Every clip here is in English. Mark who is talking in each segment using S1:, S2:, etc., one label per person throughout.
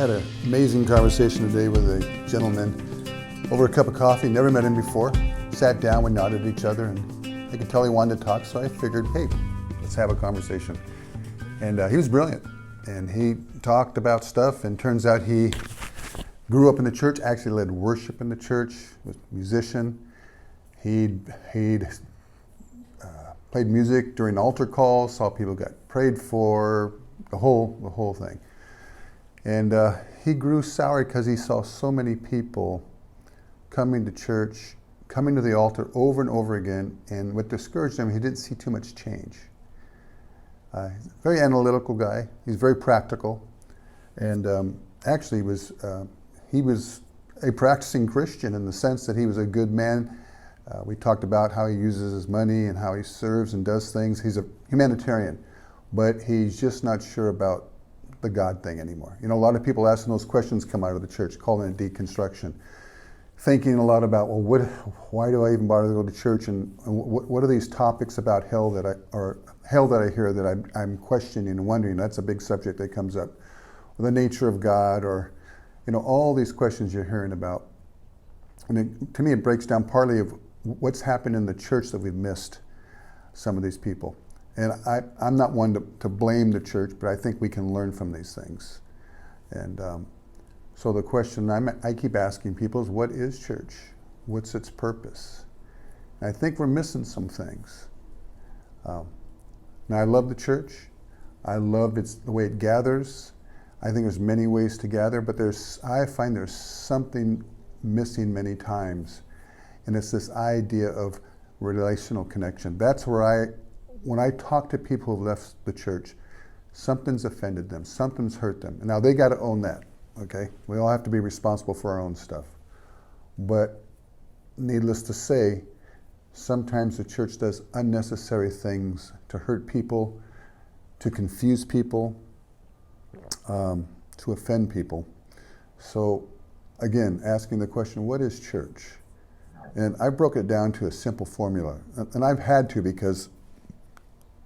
S1: had an amazing conversation today with a gentleman over a cup of coffee. Never met him before. Sat down, we nodded at each other, and I could tell he wanted to talk, so I figured, hey, let's have a conversation. And he was brilliant, and he talked about stuff, and turns out he grew up in the church, actually led worship in the church, was a musician. He'd played music during altar calls, saw people get prayed for, the whole thing. And he grew sour because he saw so many people coming to church, coming to the altar over and over again, and what discouraged him, he didn't see too much change. He's a very analytical guy. He's very practical, and actually he was a practicing Christian in the sense that he was a good man. We talked about how he uses his money and how he serves and does things. He's a humanitarian, but he's just not sure about the God thing anymore. You know, a lot of people asking those questions come out of the church, calling it deconstruction, thinking a lot about, well, why do I even bother to go to church, and what are these topics about hell that I hear that I'm questioning and wondering? That's a big subject that comes up, or the nature of God, or all these questions you're hearing about. And to me, it breaks down partly of what's happened in the church that we've missed some of these people. And I'm not one to blame the church, but I think we can learn from these things. And so the question I keep asking people is, what is church? What's its purpose? And I think we're missing some things. Now, I love the church. I love the way it gathers. I think there's many ways to gather, but I find there's something missing many times, and it's this idea of relational connection. That's where when I talk to people who've left the church, something's offended them, something's hurt them. Now they got to own that, okay? We all have to be responsible for our own stuff. But needless to say, sometimes the church does unnecessary things to hurt people, to confuse people, to offend people. So again, asking the question, what is church? And I broke it down to a simple formula. And I've had to, because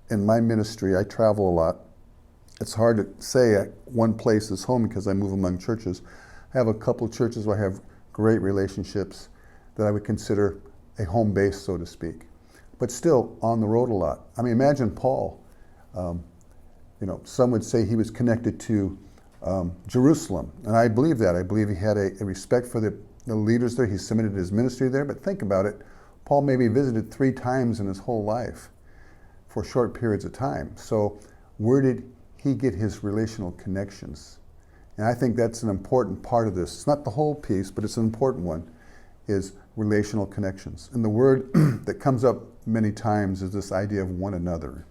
S1: in my ministry, I travel a lot. It's hard to say one place is home because I move among churches. I have a couple of churches where I have great relationships that I would consider a home base, so to speak. But still on the road a lot. I mean, imagine Paul. Some would say he was connected to Jerusalem, and I believe that. I believe he had a respect for the leaders there. He submitted his ministry there. But think about it. Paul maybe visited 3 times in his whole life for short periods of time. So where did he get his relational connections? And I think that's an important part of this. It's not the whole piece, but it's an important one, is relational connections. And the word that comes up many times is this idea of one another.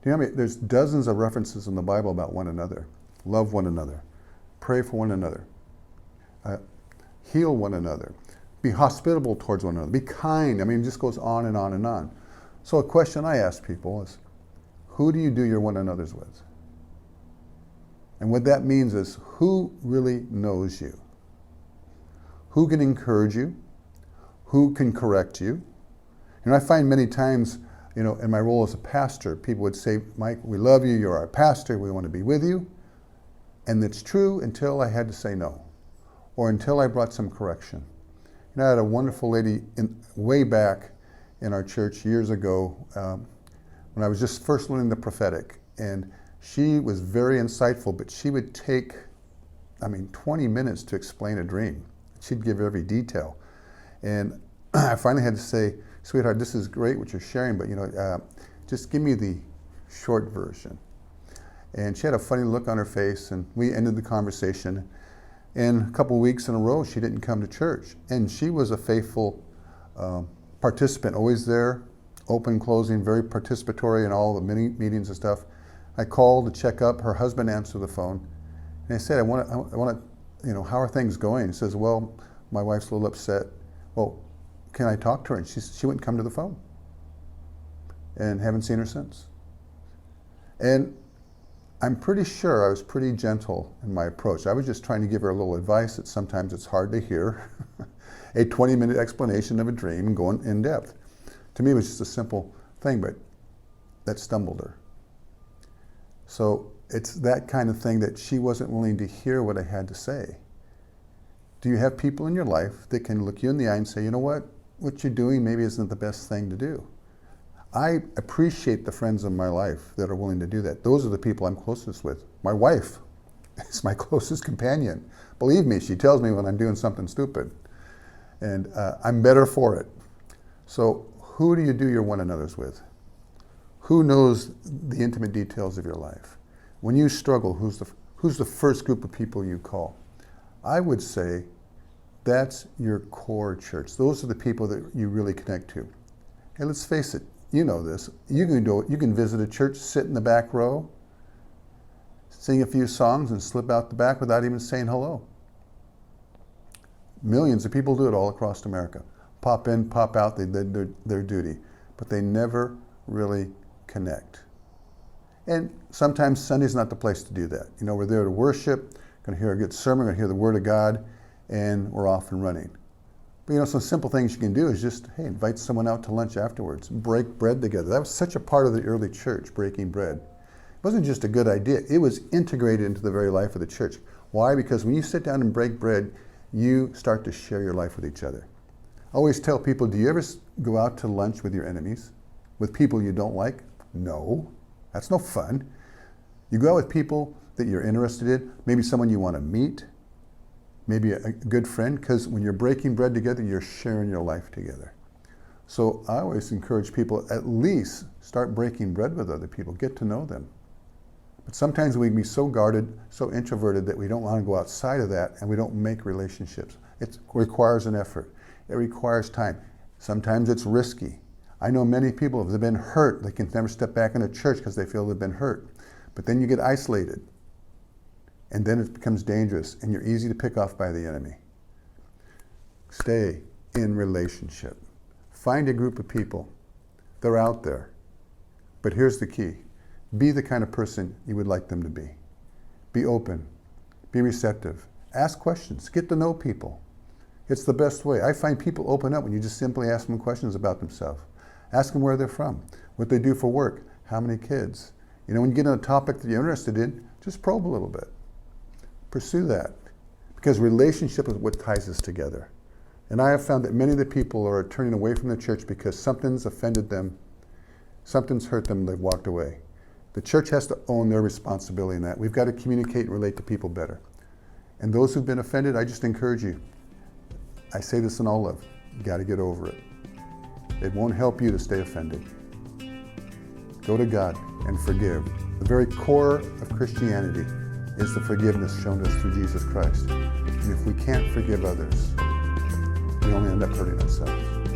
S1: Do you know, there's dozens of references in the Bible about one another. Love one another. Pray for one another. Heal one another. Be hospitable towards one another. Be kind. I mean, it just goes on and on and on. So a question I ask people is, who do you do your one another's with? And what that means is, who really knows you? Who can encourage you? Who can correct you? And I find many times, in my role as a pastor, people would say, Mike, we love you, you're our pastor, we want to be with you. And it's true until I had to say no, or until I brought some correction. I had a wonderful lady way back in our church years ago, when I was just first learning the prophetic, and she was very insightful, but she would take, 20 minutes to explain a dream. She'd give every detail. And I finally had to say, sweetheart, this is great what you're sharing, but just give me the short version. And she had a funny look on her face, and we ended the conversation. And a couple of weeks in a row, she didn't come to church. And she was a faithful participant, always there, open, closing, very participatory in all the mini meetings and stuff. I called to check up. Her husband answered the phone. And I said, I want to, how are things going? He says, well, my wife's a little upset. Well, can I talk to her? And she wouldn't come to the phone. And haven't seen her since. And I'm pretty sure I was pretty gentle in my approach. I was just trying to give her a little advice that sometimes it's hard to hear. A 20-minute explanation of a dream and going in depth. To me, it was just a simple thing, but that stumbled her. So it's that kind of thing that she wasn't willing to hear what I had to say. Do you have people in your life that can look you in the eye and say, you know what you're doing maybe isn't the best thing to do? I appreciate the friends in my life that are willing to do that. Those are the people I'm closest with. My wife is my closest companion. Believe me, she tells me when I'm doing something stupid. And I'm better for it. So who do you do your one another's with? Who knows the intimate details of your life? When you struggle, who's the first group of people you call? I would say that's your core church. Those are the people that you really connect to. Hey, let's face it, you know this. You can visit a church, sit in the back row, sing a few songs, and slip out the back without even saying hello. Millions of people do it all across America. Pop in, pop out, they did their duty. But they never really connect. And sometimes Sunday's not the place to do that. You know, we're there to worship, going to hear a good sermon, going to hear the Word of God, and we're off and running. But you know, some simple things you can do is just, hey, invite someone out to lunch afterwards, break bread together. That was such a part of the early church, breaking bread. It wasn't just a good idea, it was integrated into the very life of the church. Why? Because when you sit down and break bread, you start to share your life with each other. I always tell people, do you ever go out to lunch with your enemies? With people you don't like? No, that's no fun. You go out with people that you're interested in, maybe someone you want to meet, maybe a good friend, because when you're breaking bread together, you're sharing your life together. So I always encourage people, at least start breaking bread with other people, get to know them. But sometimes we can be so guarded, so introverted that we don't want to go outside of that and we don't make relationships. It requires an effort. It requires time. Sometimes it's risky. I know many people, if they've been hurt, they can never step back into church because they feel they've been hurt. But then you get isolated. And then it becomes dangerous and you're easy to pick off by the enemy. Stay in relationship. Find a group of people. They're out there. But here's the key. Be the kind of person you would like them to be. Be open. Be receptive. Ask questions. Get to know people. It's the best way. I find people open up when you just simply ask them questions about themselves. Ask them where they're from, what they do for work, how many kids. You know, when you get on a topic that you're interested in, just probe a little bit. Pursue that. Because relationship is what ties us together. And I have found that many of the people are turning away from the church because something's offended them, something's hurt them, they've walked away. The church has to own their responsibility in that. We've got to communicate and relate to people better. And those who've been offended, I just encourage you. I say this in all love. You got to get over it. It won't help you to stay offended. Go to God and forgive. The very core of Christianity is the forgiveness shown to us through Jesus Christ. And if we can't forgive others, we only end up hurting ourselves.